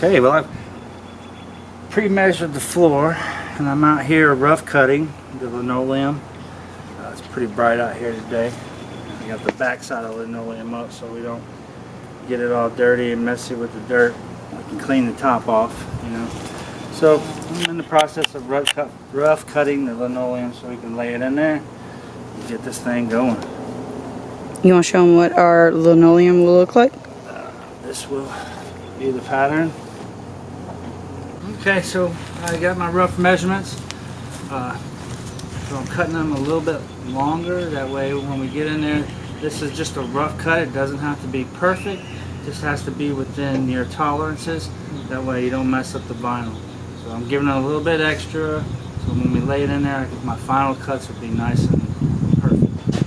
Okay, well, I've pre-measured the floor and I'm out here rough cutting the linoleum. It's pretty bright out here today. I got the back side of the linoleum up so we don't get it all dirty and messy with the dirt. We can clean the top off, you know. So I'm in the process of rough cutting the linoleum so we can lay it in there and get this thing going. You want to show them what our linoleum will look like? This will be the pattern. Okay, so I got my rough measurements. So I'm cutting them a little bit longer. That way when we get in there, this is just a rough cut. It doesn't have to be perfect. It just has to be within your tolerances. That way you don't mess up the vinyl. So I'm giving it a little bit extra. So when we lay it in there, I think my final cuts will be nice and perfect.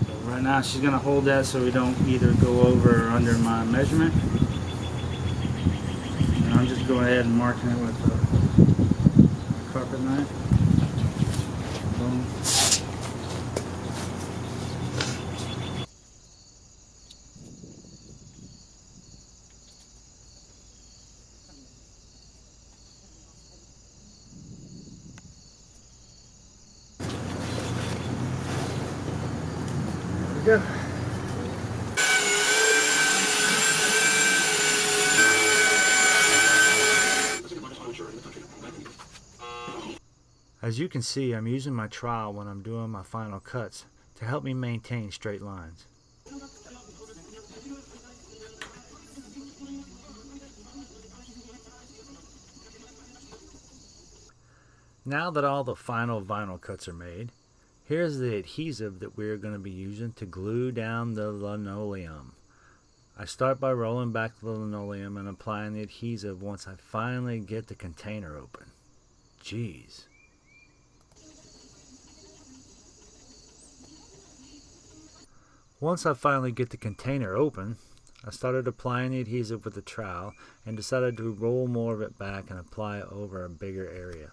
So right now she's going to hold that so we don't either go over or under my measurement. I'm just going ahead and marking it with a carpet knife. Boom. There we go. As you can see, I'm using my trowel when I'm doing my final cuts to help me maintain straight lines. Now that all the final vinyl cuts are made, here's the adhesive that we're going to be using to glue down the linoleum. I start by rolling back the linoleum and applying the adhesive once I finally get the container open. Jeez. Once I finally get the container open, I started applying the adhesive with the trowel and decided to roll more of it back and apply it over a bigger area.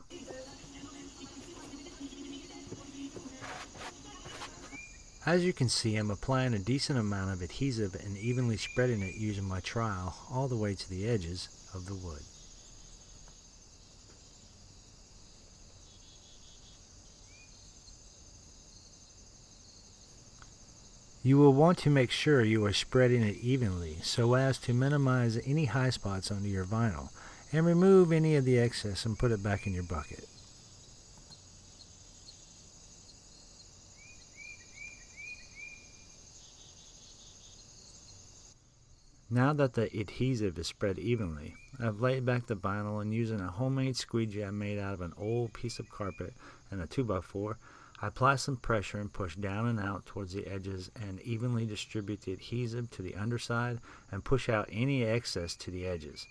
As you can see, I'm applying a decent amount of adhesive and evenly spreading it using my trowel all the way to the edges of the wood. You will want to make sure you are spreading it evenly so as to minimize any high spots under your vinyl and remove any of the excess and put it back in your bucket. Now that the adhesive is spread evenly, I've laid back the vinyl and using a homemade squeegee I made out of an old piece of carpet and a 2x4, I apply some pressure and push down and out towards the edges and evenly distribute the adhesive to the underside and push out any excess to the edges.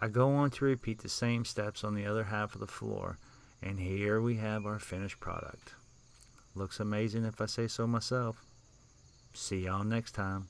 I go on to repeat the same steps on the other half of the floor, and here we have our finished product. Looks amazing if I say so myself. See y'all next time.